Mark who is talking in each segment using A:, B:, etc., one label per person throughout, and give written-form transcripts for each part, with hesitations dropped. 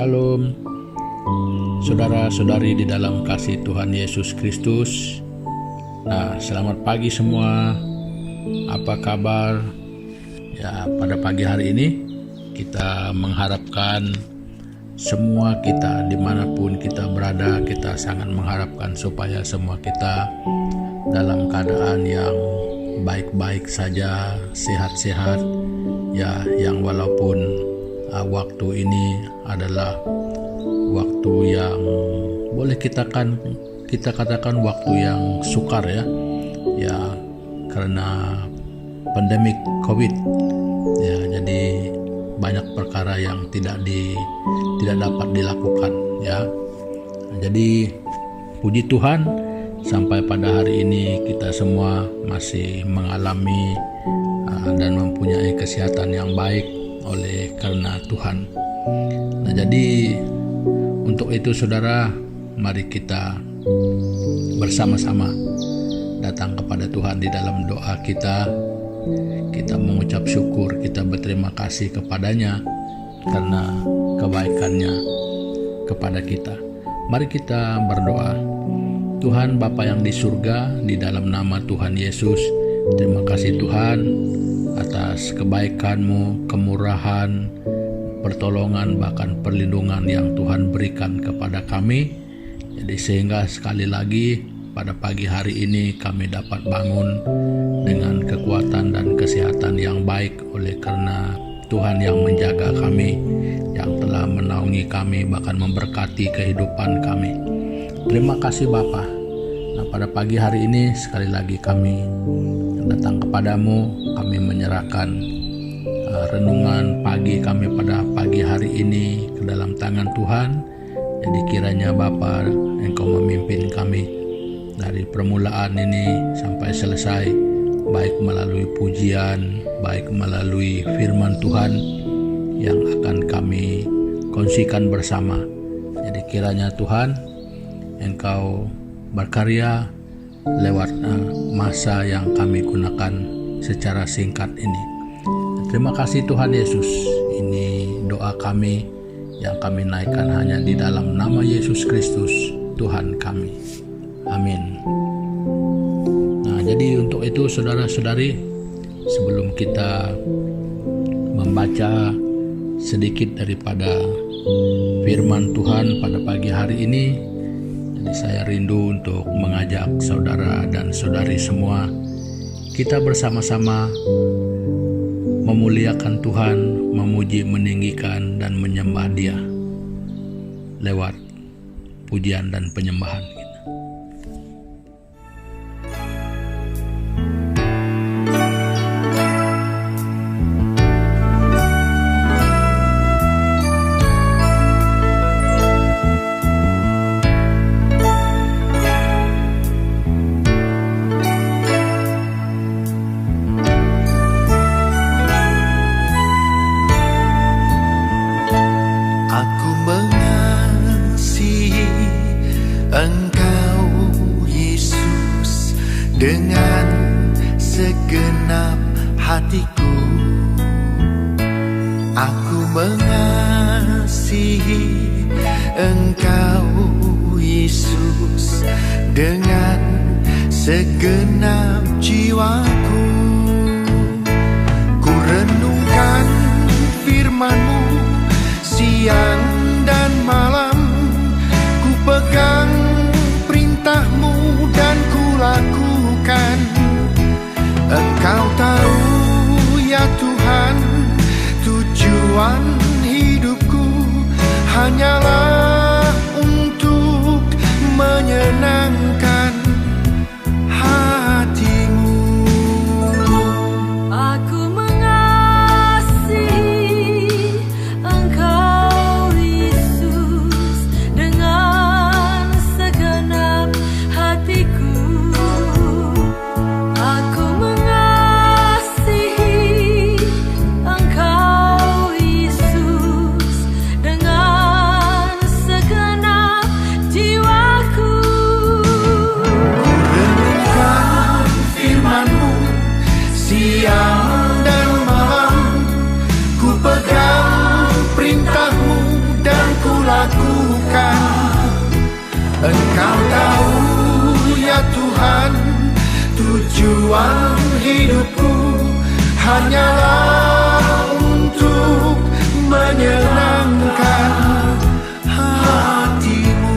A: Shalom, saudara-saudari di dalam kasih Tuhan Yesus Kristus. Nah, selamat pagi semua. Apa kabar? Ya, pada pagi hari ini kita mengharapkan semua kita dimanapun kita berada, kita sangat mengharapkan supaya semua kita dalam keadaan yang baik-baik saja, sehat-sehat. Ya, yang walaupun waktu ini adalah waktu yang boleh kita katakan waktu yang sukar ya karena pandemik COVID ya, jadi banyak perkara yang tidak dapat dilakukan ya. Jadi puji Tuhan sampai pada hari ini kita semua masih mengalami dan mempunyai kesehatan yang baik oleh karena Tuhan. Nah, jadi untuk itu saudara, mari kita bersama-sama datang kepada Tuhan di dalam doa kita. Kita mengucap syukur, kita berterima kasih kepadanya karena kebaikannya kepada kita. Mari kita berdoa. Tuhan Bapa yang di surga, di dalam nama Tuhan Yesus, terima kasih Tuhan atas kebaikan-Mu, kemurahan, pertolongan, bahkan perlindungan yang Tuhan berikan kepada kami. Jadi sehingga sekali lagi pada pagi hari ini kami dapat bangun dengan kekuatan dan kesehatan yang baik oleh karena Tuhan yang menjaga kami, yang telah menaungi kami, bahkan memberkati kehidupan kami. Terima kasih Bapa. Nah, pada pagi hari ini sekali lagi kami datang kepadamu, kami menyerahkan renungan pagi kami pada pagi hari ini ke dalam tangan Tuhan. Jadi kiranya Bapa Engkau memimpin kami dari permulaan ini sampai selesai, baik melalui pujian, baik melalui firman Tuhan yang akan kami kongsikan bersama. Jadi kiranya Tuhan Engkau berkarya lewat masa yang kami gunakan secara singkat ini. Terima kasih Tuhan Yesus. Ini doa kami yang kami naikkan hanya di dalam nama Yesus Kristus Tuhan kami. Amin. Nah, jadi untuk itu saudara-saudari, sebelum kita membaca sedikit daripada firman Tuhan pada pagi hari ini, jadi saya rindu untuk mengajak saudara dan saudari semua kita bersama-sama memuliakan Tuhan, memuji, meninggikan dan menyembah Dia lewat pujian dan penyembahan kita.
B: Engkau Yesus dengan segenap hatiku. Aku mengasihi Engkau Yesus dengan segenap jiwaku. Ku renungkan firman-Mu siang dan malam, ku pegang perintah-Mu dan ku lakukan. Engkau tahu ya Tuhan, tujuan hidupku hanyalah untuk menyenangkan hati-Mu.
C: Aku mengasihi Engkau Yesus dengan segenap hatiku. Aku mengasihi Engkau Yesus dengan
B: Engkau tahu ya Tuhan, tujuan hidupku hanyalah untuk menyenangkan hatimu.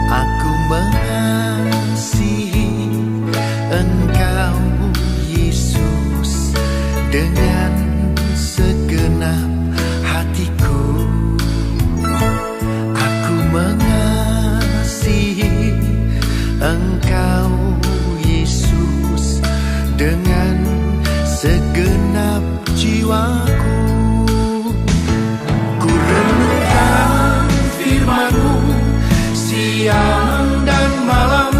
B: Aku mengasihi Engkau Yesus dengan segenap hatiku. Aku mengasihi Engkau Yesus dengan segenap jiwaku. Ku renungkan firman-Mu siang dan malam,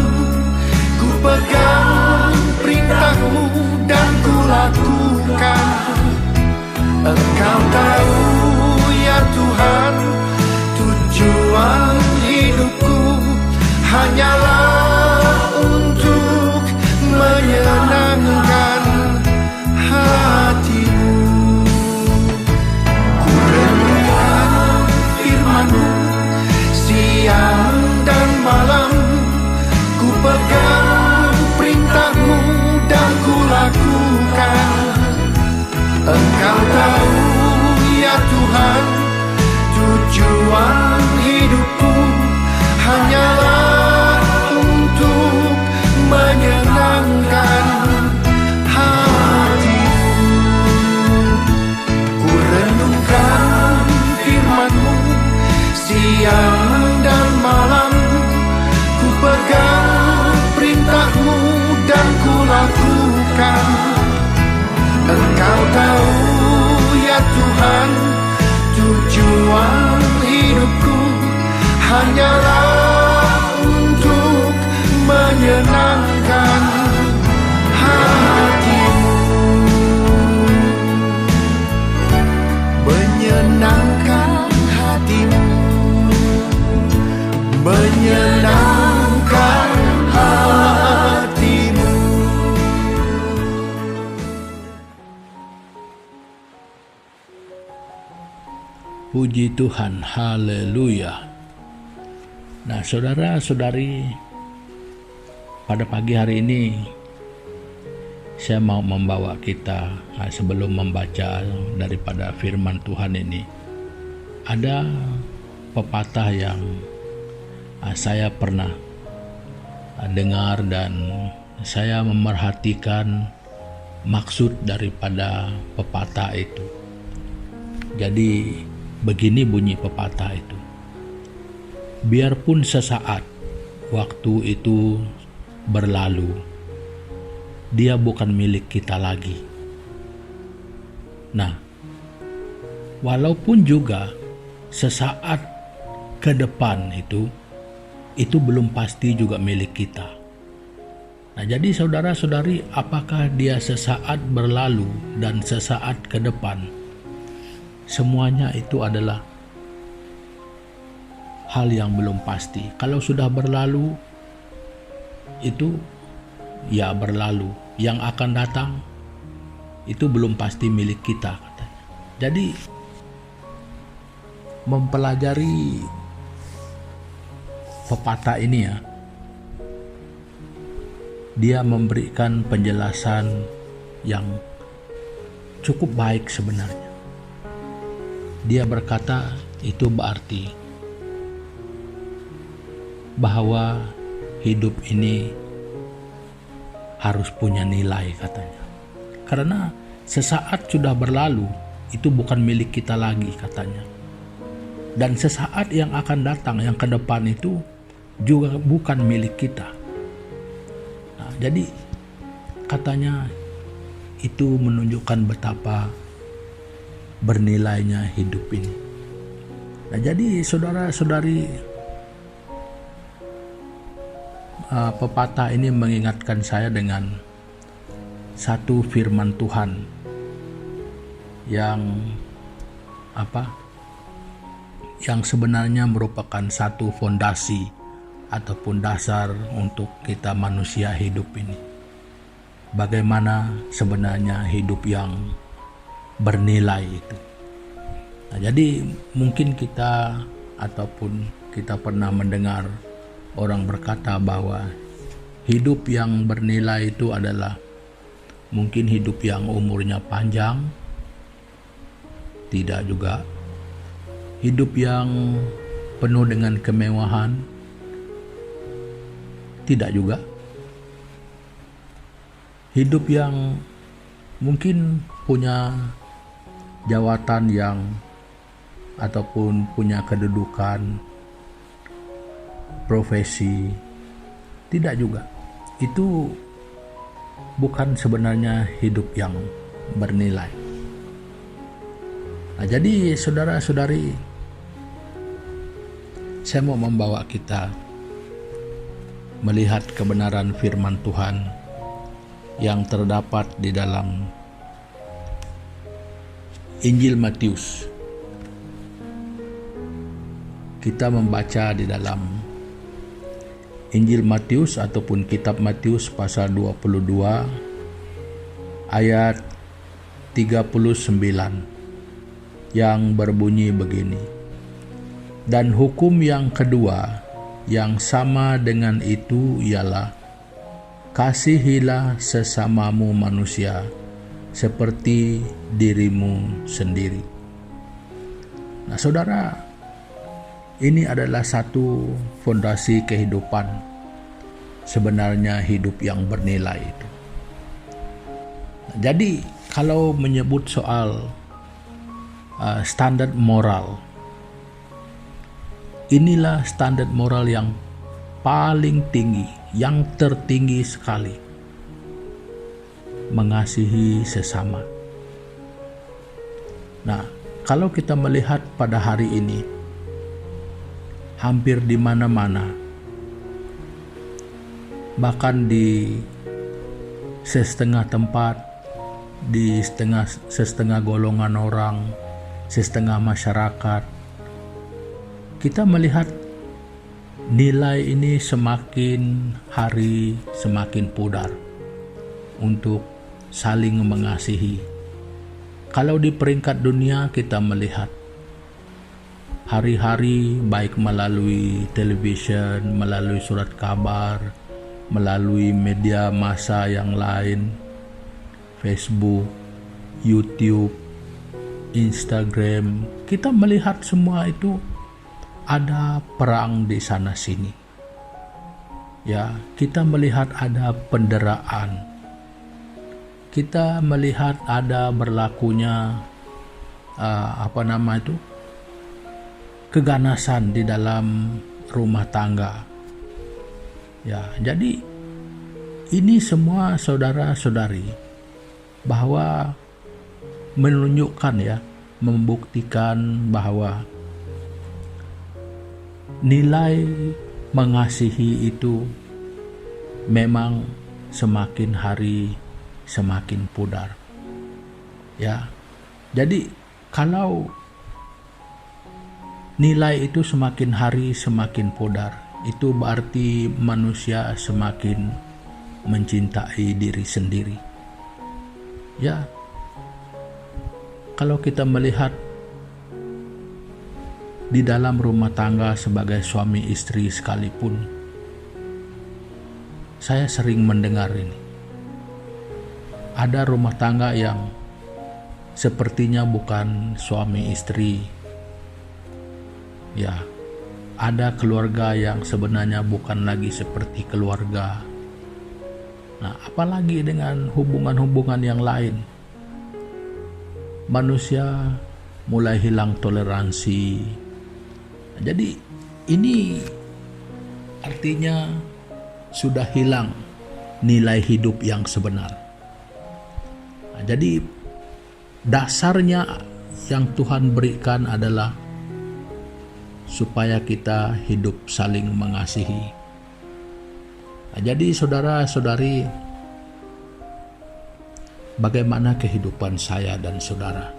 B: ku pegang perintah-Mu dan ku lakukan. Engkau tahu ya Tuhan, tujuan hidupku hanyalah untuk menyenangkan hatimu. Ku renungkan firman-Mu siang dan malam, ku pegang perintah-Mu dan ku lakukan. Engkau tahu ya Tuhan, tujuan hidupku hanyalah untuk menyenangkan hatimu. Ku renungkan firman-Mu siang dan malam, ku pegang perintah-Mu dan ku lakukan. Engkau tahu ya Tuhan, tujuan hidupku hanyalah untuk menyenangkan hatimu. Menyenangkan hatimu, menyenangkan hatimu.
A: Puji Tuhan, haleluya. Nah, saudara-saudari, pada pagi hari ini saya mau membawa kita, sebelum membaca daripada firman Tuhan ini, ada pepatah yang saya pernah dengar dan saya memerhatikan maksud daripada pepatah itu. Jadi begini bunyi pepatah itu: biarpun sesaat waktu itu berlalu, dia bukan milik kita lagi. Nah, walaupun juga sesaat ke depan itu belum pasti juga milik kita. Nah, jadi saudara-saudari, apakah dia sesaat berlalu dan sesaat ke depan, semuanya itu adalah hal yang belum pasti. Kalau sudah berlalu, itu ya berlalu. Yang akan datang itu belum pasti milik kita, katanya. Jadi mempelajari pepatah ini ya, dia memberikan penjelasan yang cukup baik sebenarnya. Dia berkata itu berarti bahwa hidup ini harus punya nilai, katanya. Karena sesaat sudah berlalu, itu bukan milik kita lagi, katanya. Dan sesaat yang akan datang, yang ke depan itu juga bukan milik kita. Nah, jadi katanya itu menunjukkan betapa bernilainya hidup ini. Nah, jadi saudara-saudari, pepatah ini mengingatkan saya dengan satu firman Tuhan yang yang sebenarnya merupakan satu fondasi ataupun dasar untuk kita manusia hidup ini. Bagaimana sebenarnya hidup yang bernilai itu. Nah, jadi mungkin kita ataupun kita pernah mendengar orang berkata bahwa hidup yang bernilai itu adalah mungkin hidup yang umurnya panjang, tidak juga hidup yang penuh dengan kemewahan, tidak juga hidup yang mungkin punya jawatan yang ataupun punya kedudukan, profesi, tidak juga. Itu bukan sebenarnya hidup yang bernilai. Nah, jadi saudara-saudari, saya mau membawa kita melihat kebenaran firman Tuhan yang terdapat di dalam Injil Matius. Kita membaca di dalam Injil Matius ataupun kitab Matius pasal 22 ayat 39 yang berbunyi begini. Dan hukum yang kedua yang sama dengan itu ialah kasihilah sesamamu manusia seperti dirimu sendiri. Nah, saudara, ini adalah satu fondasi kehidupan, sebenarnya hidup yang bernilai itu. Jadi kalau menyebut soal standar moral, inilah standar moral yang paling tinggi, yang tertinggi sekali, mengasihi sesama. Nah, kalau kita melihat pada hari ini, hampir di mana-mana, bahkan di setengah tempat, di setengah golongan orang, setengah masyarakat, kita melihat nilai ini semakin hari semakin pudar untuk saling mengasihi. Kalau di peringkat dunia kita melihat hari-hari baik melalui televisyen, melalui surat kabar, melalui media massa yang lain, Facebook, YouTube, Instagram, kita melihat semua itu ada perang di sana sini. Ya, kita melihat ada penderaan. Kita melihat ada berlakunya keganasan di dalam rumah tangga. Ya, jadi ini semua saudara-saudari bahwa menunjukkan, ya, membuktikan bahwa nilai mengasihi itu memang semakin hari semakin pudar. Ya. Jadi kalau nilai itu semakin hari semakin pudar, itu berarti manusia semakin mencintai diri sendiri. Ya. Kalau kita melihat di dalam rumah tangga sebagai suami istri sekalipun, saya sering mendengar ini. Ada rumah tangga yang sepertinya bukan suami istri. Ya, ada keluarga yang sebenarnya bukan lagi seperti keluarga. Nah, apalagi dengan hubungan-hubungan yang lain. Manusia mulai hilang toleransi. Jadi ini artinya sudah hilang nilai hidup yang sebenar. Nah, jadi dasarnya yang Tuhan berikan adalah supaya kita hidup saling mengasihi. Nah, jadi saudara-saudari, bagaimana kehidupan saya dan saudara?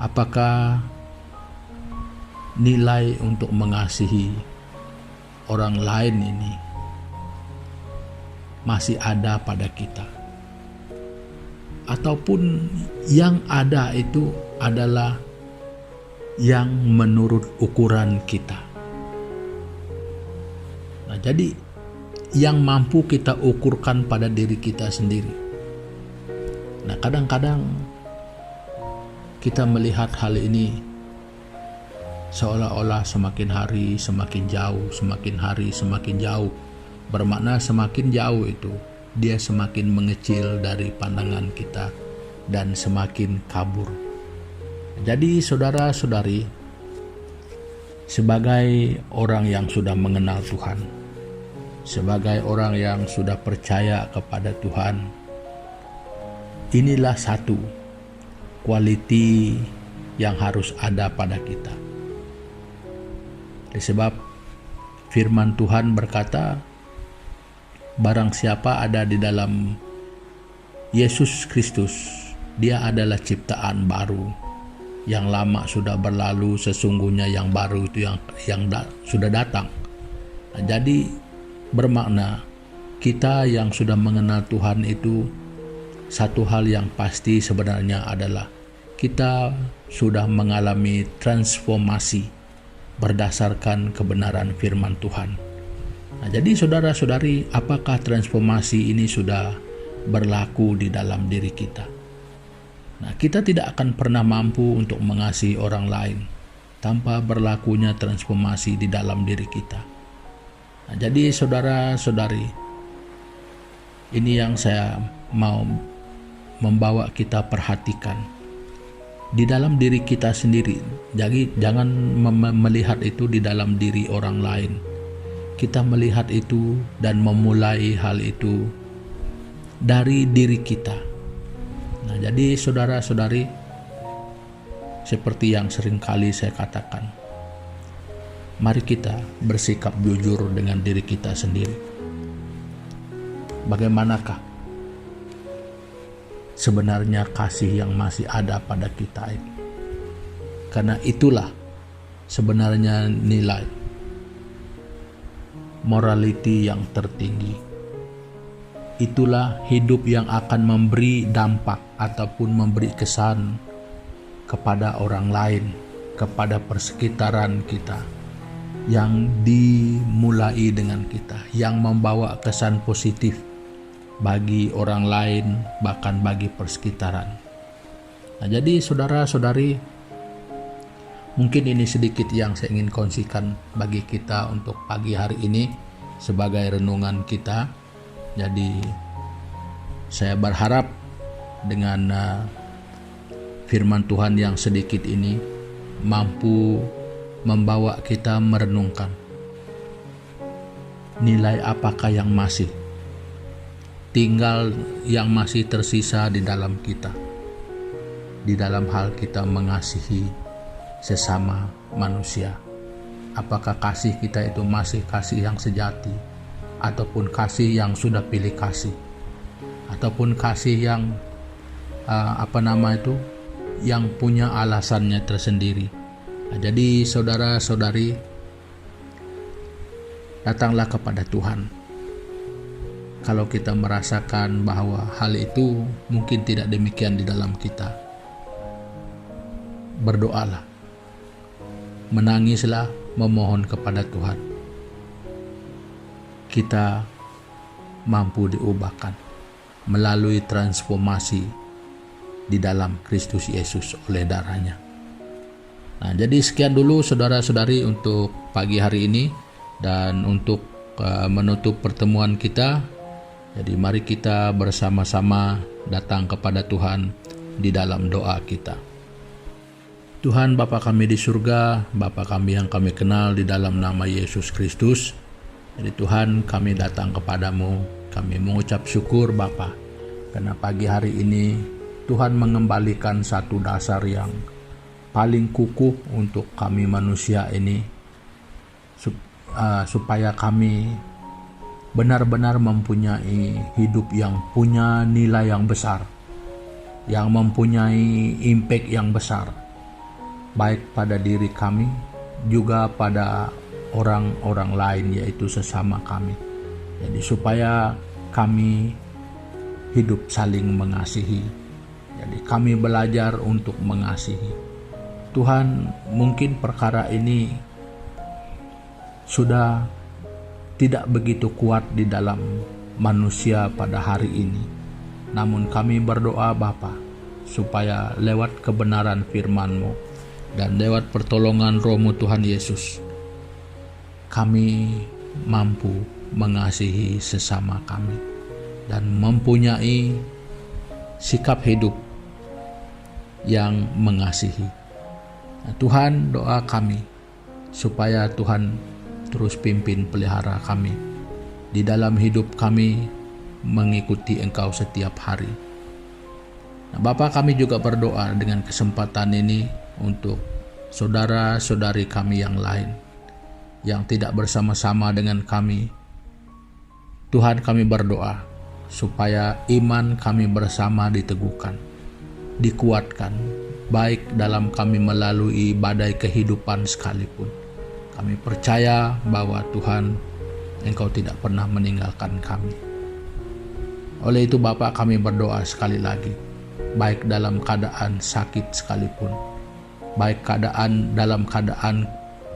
A: Apakah nilai untuk mengasihi orang lain ini masih ada pada kita? Ataupun yang ada itu adalah yang menurut ukuran kita? Nah, jadi yang mampu kita ukurkan pada diri kita sendiri. Nah, kadang-kadang kita melihat hal ini seolah-olah semakin hari semakin jauh, semakin hari semakin jauh. Bermakna semakin jauh itu dia semakin mengecil dari pandangan kita dan semakin kabur. Jadi saudara-saudari, sebagai orang yang sudah mengenal Tuhan, sebagai orang yang sudah percaya kepada Tuhan, inilah satu quality yang harus ada pada kita. Sebab firman Tuhan berkata, barang siapa ada di dalam Yesus Kristus, dia adalah ciptaan baru. Yang lama sudah berlalu, sesungguhnya yang baru itu yang sudah datang. Nah, jadi bermakna kita yang sudah mengenal Tuhan itu, satu hal yang pasti sebenarnya adalah kita sudah mengalami transformasi berdasarkan kebenaran firman Tuhan. Nah, jadi saudara-saudari, apakah transformasi ini sudah berlaku di dalam diri kita? Nah, kita tidak akan pernah mampu untuk mengasihi orang lain tanpa berlakunya transformasi di dalam diri kita. Nah, jadi saudara-saudari, ini yang saya mau membawa kita perhatikan di dalam diri kita sendiri. Jadi jangan melihat itu di dalam diri orang lain. Kita melihat itu dan memulai hal itu dari diri kita. Nah, jadi saudara-saudari, seperti yang sering kali saya katakan, mari kita bersikap jujur dengan diri kita sendiri. Bagaimanakah sebenarnya kasih yang masih ada pada kita ini? Karena itulah sebenarnya nilai morality yang tertinggi. Itulah hidup yang akan memberi dampak ataupun memberi kesan kepada orang lain, kepada persekitaran kita, yang dimulai dengan kita, yang membawa kesan positif bagi orang lain, bahkan bagi persekitaran. Nah, jadi saudara-saudari, mungkin ini sedikit yang saya ingin kongsikan bagi kita untuk pagi hari ini sebagai renungan kita. Jadi saya berharap dengan firman Tuhan yang sedikit ini mampu membawa kita merenungkan nilai apakah yang masih tinggal, yang masih tersisa di dalam kita, di dalam hal kita mengasihi sesama manusia. Apakah kasih kita itu masih kasih yang sejati, ataupun kasih yang sudah pilih kasih, ataupun kasih yang yang punya alasannya tersendiri. Nah, jadi saudara-saudari, datanglah kepada Tuhan. Kalau kita merasakan bahwa hal itu mungkin tidak demikian di dalam kita, berdoalah, menangislah, memohon kepada Tuhan. Kita mampu diubahkan melalui transformasi di dalam Kristus Yesus oleh darahnya. Nah, jadi sekian dulu saudara-saudari untuk pagi hari ini, dan untuk menutup pertemuan kita, jadi mari kita bersama-sama datang kepada Tuhan di dalam doa kita. Tuhan Bapa kami di surga, Bapa kami yang kami kenal di dalam nama Yesus Kristus. Jadi Tuhan, kami datang kepadamu, kami mengucap syukur Bapa, karena pagi hari ini Tuhan mengembalikan satu dasar yang paling kukuh untuk kami manusia ini, supaya kami benar-benar mempunyai hidup yang punya nilai yang besar, yang mempunyai impact yang besar, baik pada diri kami, juga pada orang-orang lain, yaitu sesama kami. Jadi supaya kami hidup saling mengasihi. Jadi kami belajar untuk mengasihi. Tuhan, mungkin perkara ini sudah tidak begitu kuat di dalam manusia pada hari ini. Namun kami berdoa Bapa, supaya lewat kebenaran firman-Mu dan lewat pertolongan Roh-Mu Tuhan Yesus, kami mampu mengasihi sesama kami dan mempunyai sikap hidup yang mengasihi. Nah, Tuhan, doa kami supaya Tuhan terus pimpin pelihara kami di dalam hidup kami mengikuti Engkau setiap hari. Nah, Bapa, kami juga berdoa dengan kesempatan ini untuk saudara-saudari kami yang lain yang tidak bersama-sama dengan kami. Tuhan, kami berdoa supaya iman kami bersama diteguhkan, dikuatkan, baik dalam kami melalui badai kehidupan sekalipun. Kami percaya bahwa Tuhan, Engkau tidak pernah meninggalkan kami. Oleh itu Bapa, kami berdoa sekali lagi, baik dalam keadaan sakit sekalipun, baik dalam keadaan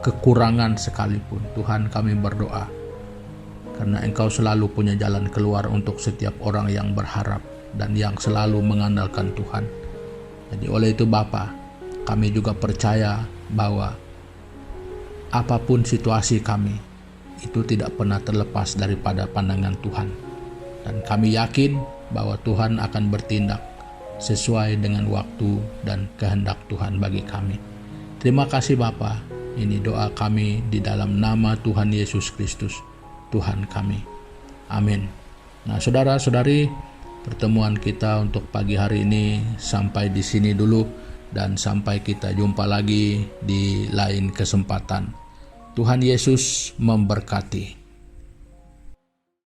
A: kekurangan sekalipun, Tuhan, kami berdoa karena Engkau selalu punya jalan keluar untuk setiap orang yang berharap dan yang selalu mengandalkan Tuhan. Jadi oleh itu Bapa, kami juga percaya bahwa apapun situasi kami, itu tidak pernah terlepas daripada pandangan Tuhan. Dan kami yakin bahwa Tuhan akan bertindak sesuai dengan waktu dan kehendak Tuhan bagi kami. Terima kasih Bapa. Ini doa kami di dalam nama Tuhan Yesus Kristus, Tuhan kami. Amin. Nah, saudara-saudari, pertemuan kita untuk pagi hari ini sampai di sini dulu, dan sampai kita jumpa lagi di lain kesempatan. Tuhan Yesus memberkati.